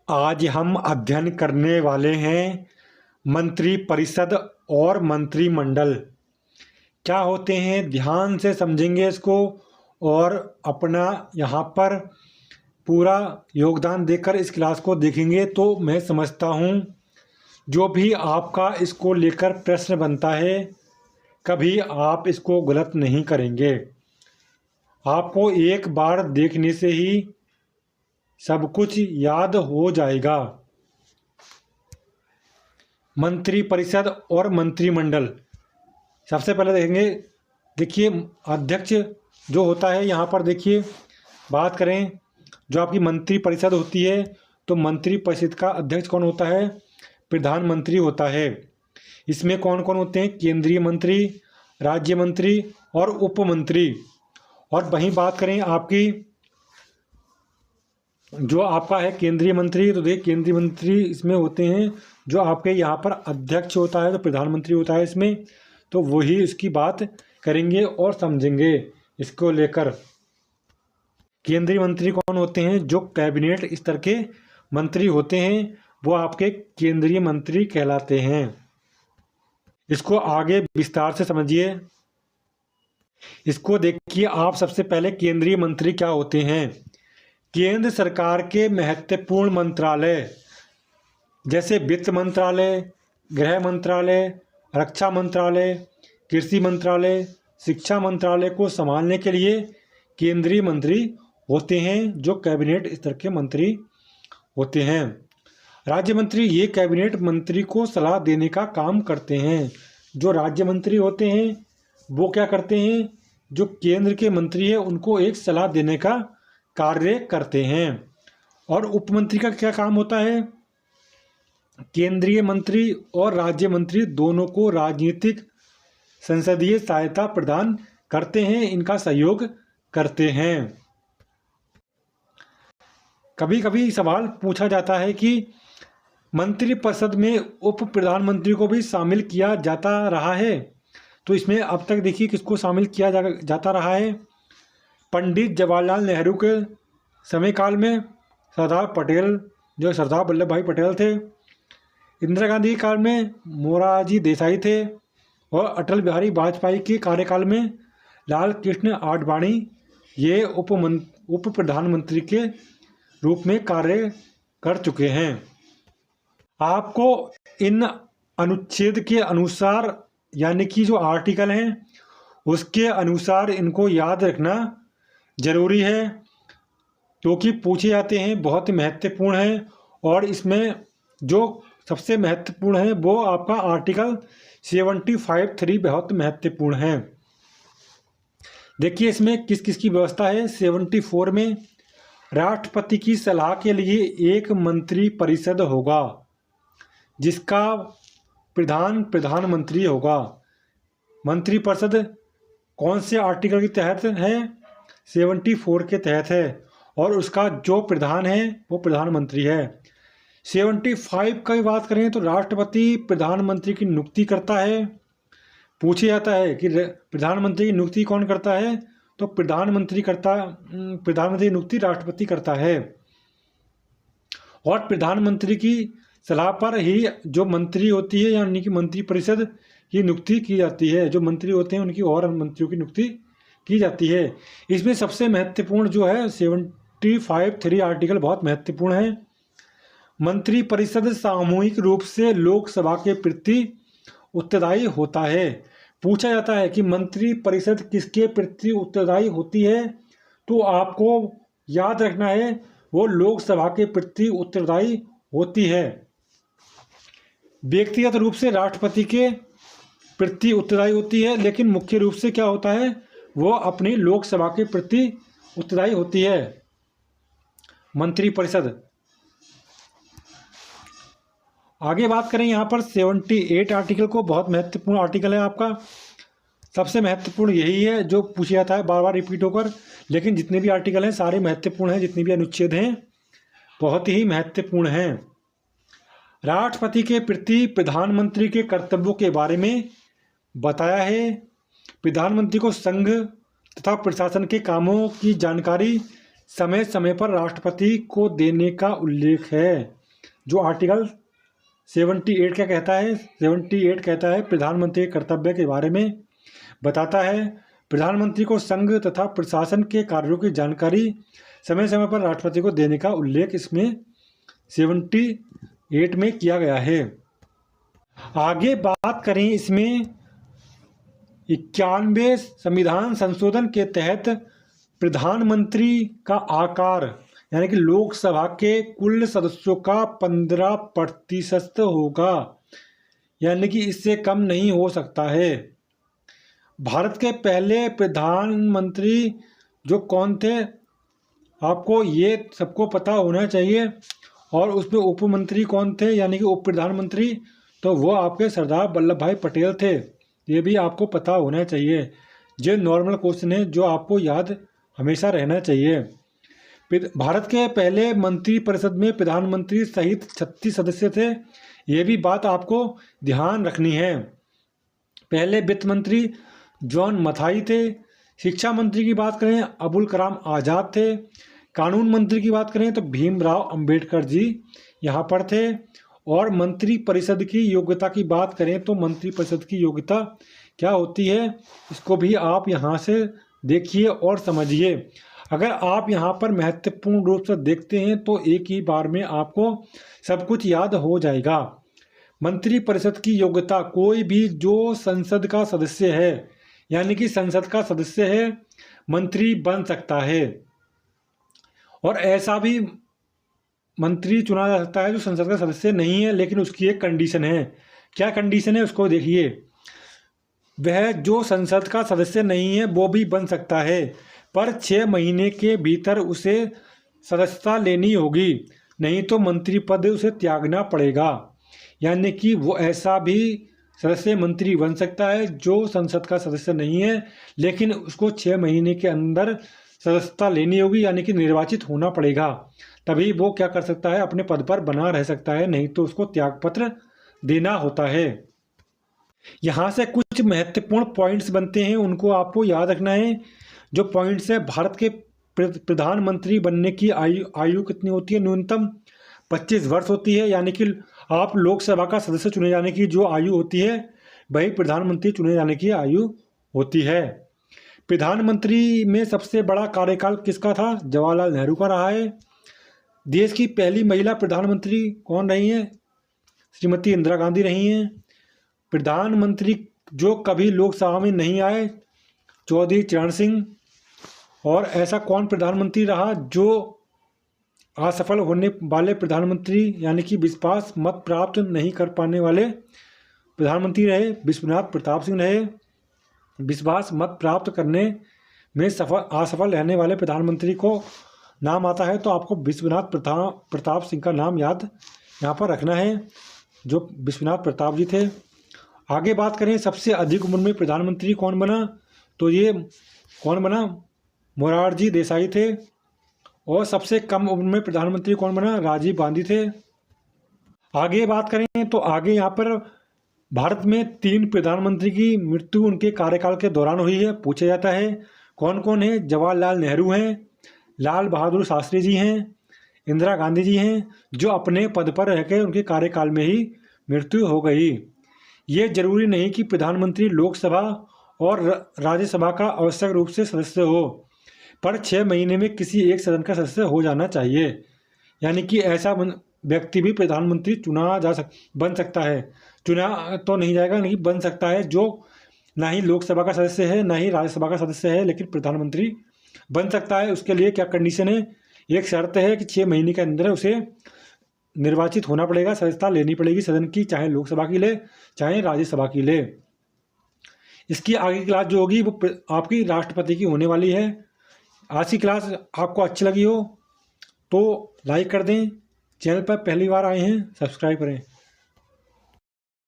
आज हम अध्ययन करने वाले हैं मंत्री परिषद और मंत्रिमंडल क्या होते हैं। ध्यान से समझेंगे इसको और अपना यहाँ पर पूरा योगदान देकर इस क्लास को देखेंगे तो मैं समझता हूँ जो भी आपका इसको लेकर प्रश्न बनता है कभी आप इसको गलत नहीं करेंगे। आपको एक बार देखने से ही सब कुछ याद हो जाएगा। मंत्री परिषद और मंत्रिमंडल सबसे पहले देखेंगे। देखिए अध्यक्ष जो होता है यहाँ पर देखिए बात करें जो आपकी मंत्री परिषद होती है तो मंत्री परिषद का अध्यक्ष कौन होता है? प्रधानमंत्री होता है। इसमें कौन कौन होते हैं? केंद्रीय मंत्री, राज्य मंत्री और उप मंत्री। और वहीं बात करें आपकी जो आपका है केंद्रीय मंत्री तो देखिए केंद्रीय मंत्री इसमें होते हैं जो आपके यहाँ पर अध्यक्ष होता है तो प्रधानमंत्री होता है इसमें, तो वही इसकी बात करेंगे और समझेंगे इसको लेकर। केंद्रीय मंत्री कौन होते हैं? जो कैबिनेट स्तर के मंत्री होते हैं वो आपके केंद्रीय मंत्री कहलाते हैं। इसको आगे विस्तार से समझिए। इसको देखिए आप सबसे पहले केंद्रीय मंत्री क्या होते हैं। केंद्र सरकार के महत्वपूर्ण मंत्रालय जैसे वित्त मंत्रालय, गृह मंत्रालय, रक्षा मंत्रालय, कृषि मंत्रालय, शिक्षा मंत्रालय को संभालने के लिए केंद्रीय मंत्री होते हैं जो कैबिनेट स्तर के मंत्री होते हैं। राज्य मंत्री ये कैबिनेट मंत्री को सलाह देने का काम करते हैं। जो राज्य मंत्री होते हैं वो क्या करते हैं? जो केंद्र के मंत्री हैं उनको एक सलाह देने का कार्य करते हैं। और उप मंत्री का क्या काम होता है? केंद्रीय मंत्री और राज्य मंत्री दोनों को राजनीतिक संसदीय सहायता प्रदान करते हैं, इनका सहयोग करते हैं। कभी कभी सवाल पूछा जाता है कि मंत्रिपरिषद में उप प्रधानमंत्री को भी शामिल किया जाता रहा है, तो इसमें अब तक देखिए किसको शामिल किया जाता रहा है। पंडित जवाहरलाल नेहरू के समय काल में सरदार पटेल जो सरदार वल्लभ भाई पटेल थे, इंदिरा गांधी काल में मोरारजी देसाई थे और अटल बिहारी वाजपेयी के कार्यकाल में लाल कृष्ण आडवाणी ये उप प्रधानमंत्री के रूप में कार्य कर चुके हैं। आपको इन अनुच्छेद के अनुसार यानी कि जो आर्टिकल हैं उसके अनुसार इनको याद रखना जरूरी है क्योंकि पूछे जाते हैं, बहुत महत्वपूर्ण है। और इसमें जो सबसे महत्वपूर्ण है वो आपका आर्टिकल 75(3) बहुत महत्वपूर्ण है। देखिए इसमें किस किस की व्यवस्था है। 74 में राष्ट्रपति की सलाह के लिए एक मंत्री परिषद होगा जिसका प्रधानमंत्री होगा। मंत्रिपरिषद कौन से आर्टिकल के तहत है? 74 के तहत है और उसका जो प्रधान है वो प्रधानमंत्री है। 75 की बात करें तो राष्ट्रपति प्रधानमंत्री की नियुक्ति करता है। पूछा जाता है कि प्रधानमंत्री की नियुक्ति कौन करता है, तो प्रधानमंत्री की नियुक्ति राष्ट्रपति करता है। और प्रधानमंत्री की सलाह पर ही जो मंत्री होती है यानी कि मंत्रिपरिषद की नियुक्ति की जाती है। जो मंत्री होते हैं उनकी और मंत्रियों की नियुक्ति की जाती है। इसमें सबसे महत्वपूर्ण जो है 75(3) आर्टिकल बहुत महत्वपूर्ण है। मंत्रिपरिषद सामूहिक रूप से लोकसभा के प्रति उत्तरदायी होता है। पूछा जाता है कि मंत्रिपरिषद किसके प्रति उत्तरदायी होती है, तो आपको याद रखना है वो लोकसभा के प्रति उत्तरदायी होती है। व्यक्तिगत रूप से राष्ट्रपति के प्रति उत्तरदायी होती है, लेकिन मुख्य रूप से क्या होता है वो अपनी लोकसभा के प्रति उत्तरदायी होती है मंत्रिपरिषद। आगे बात करें यहाँ पर 78 आर्टिकल को, बहुत महत्वपूर्ण आर्टिकल है आपका। सबसे महत्वपूर्ण यही है जो पूछा जाता है बार बार रिपीट होकर, लेकिन जितने भी आर्टिकल हैं सारे महत्वपूर्ण हैं, जितने भी अनुच्छेद हैं बहुत ही महत्वपूर्ण हैं। राष्ट्रपति के प्रति प्रधानमंत्री के कर्तव्यों के बारे में बताया है। प्रधानमंत्री को संघ तथा प्रशासन के कामों की जानकारी समय समय पर राष्ट्रपति को देने का उल्लेख है। जो आर्टिकल 78 क्या कहता है, 78 कहता है प्रधानमंत्री के कर्तव्य के बारे में बताता है। प्रधानमंत्री को संघ तथा प्रशासन के कार्यों की जानकारी समय समय पर राष्ट्रपति को देने का उल्लेख इसमें 78 में किया गया है। आगे बात करें इसमें 91वें संविधान संशोधन के तहत प्रधानमंत्री का आकार यानी कि लोकसभा के कुल सदस्यों का 15% होगा, यानी कि इससे कम नहीं हो सकता है। भारत के पहले प्रधानमंत्री जो कौन थे, आपको ये सबको पता होना चाहिए। और उसमें उप मंत्री कौन थे यानी कि उप प्रधानमंत्री, तो वो आपके सरदार वल्लभ भाई पटेल थे। ये भी आपको पता होना चाहिए। ये नॉर्मल क्वेश्चन है जो आपको याद हमेशा रहना चाहिए। भारत के पहले मंत्रिपरिषद में प्रधानमंत्री सहित 36 सदस्य थे। ये भी बात आपको ध्यान रखनी है। पहले वित्त मंत्री जॉन मथाई थे। शिक्षा मंत्री की बात करें अबुल कलाम आज़ाद थे। कानून मंत्री की बात करें तो भीमराव अंबेडकर जी यहाँ पर थे। और मंत्रिपरिषद की योग्यता की बात करें तो मंत्रिपरिषद की योग्यता क्या होती है, इसको भी आप यहाँ से देखिए और समझिए। अगर आप यहाँ पर महत्वपूर्ण रूप से देखते हैं तो एक ही बार में आपको सब कुछ याद हो जाएगा। मंत्रिपरिषद की योग्यता, कोई भी जो संसद का सदस्य है यानी कि संसद का सदस्य है, मंत्री बन सकता है। और ऐसा भी मंत्री चुना जा सकता है जो संसद का सदस्य नहीं है, लेकिन उसकी एक कंडीशन है। क्या कंडीशन है उसको देखिए। वह जो संसद का सदस्य नहीं है वो भी बन सकता है, पर 6 महीने के भीतर उसे सदस्यता लेनी होगी, नहीं तो मंत्री पद उसे त्यागना पड़ेगा। यानी कि वो ऐसा भी सदस्य मंत्री बन सकता है जो संसद का सदस्य नहीं है, लेकिन उसको 6 महीने के अंदर सदस्यता लेनी होगी, यानी कि निर्वाचित होना पड़ेगा। तभी वो क्या कर सकता है, अपने पद पर बना रह सकता है, नहीं तो उसको त्यागपत्र देना होता है। यहाँ से कुछ महत्वपूर्ण पॉइंट्स बनते हैं, उनको आपको याद रखना है। जो पॉइंट्स है, भारत के प्रधानमंत्री बनने की आयु कितनी होती है, न्यूनतम 25 वर्ष होती है। यानी कि आप लोकसभा का सदस्य चुने जाने की जो आयु होती है वही प्रधानमंत्री चुने जाने की आयु होती है। प्रधानमंत्री में सबसे बड़ा कार्यकाल किसका था, जवाहरलाल नेहरू का रहा है। देश की पहली महिला प्रधानमंत्री कौन रही हैं, श्रीमती इंदिरा गांधी रही हैं। प्रधानमंत्री जो कभी लोकसभा में नहीं आए, चौधरी चरण सिंह। और ऐसा कौन प्रधानमंत्री रहा जो असफल होने वाले प्रधानमंत्री यानी कि विश्वास मत प्राप्त नहीं कर पाने वाले प्रधानमंत्री रहे, विश्वनाथ प्रताप सिंह रहे। विश्वास मत प्राप्त करने में असफल रहने वाले प्रधानमंत्री को नाम आता है तो आपको विश्वनाथ प्रताप सिंह का नाम याद यहाँ पर रखना है, जो विश्वनाथ प्रताप जी थे। आगे बात करें सबसे अधिक उम्र में प्रधानमंत्री कौन बना, तो ये कौन बना, मोरारजी देसाई थे। और सबसे कम उम्र में प्रधानमंत्री कौन बना, राजीव गांधी थे। आगे बात करें तो आगे यहाँ पर भारत में 3 प्रधानमंत्री की मृत्यु उनके कार्यकाल के दौरान हुई है, पूछा जाता है। कौन कौन है, जवाहरलाल नेहरू हैं, लाल बहादुर शास्त्री जी हैं, इंदिरा गांधी जी हैं, जो अपने पद पर रहकर उनके कार्यकाल में ही मृत्यु हो गई। ये जरूरी नहीं कि प्रधानमंत्री लोकसभा और राज्यसभा का आवश्यक रूप से सदस्य हो, पर 6 महीने में किसी एक सदन का सदस्य हो जाना चाहिए। यानी कि ऐसा व्यक्ति भी प्रधानमंत्री बन सकता है, चुना तो नहीं जाएगा, नहीं बन सकता है, जो ना ही लोकसभा का सदस्य है ना ही राज्यसभा का सदस्य है, लेकिन प्रधानमंत्री बन सकता है। उसके लिए क्या कंडीशन है, एक शर्त है कि 6 महीने के अंदर उसे निर्वाचित होना पड़ेगा, सदस्यता लेनी पड़ेगी सदन की, चाहे लोकसभा की ले चाहे राज्यसभा की ले। इसकी आगे की क्लास जो होगी वो आपकी राष्ट्रपति की होने वाली है। आज की क्लास आपको अच्छी लगी हो तो लाइक कर दें, चैनल पर पहली बार आए हैं सब्सक्राइब करें।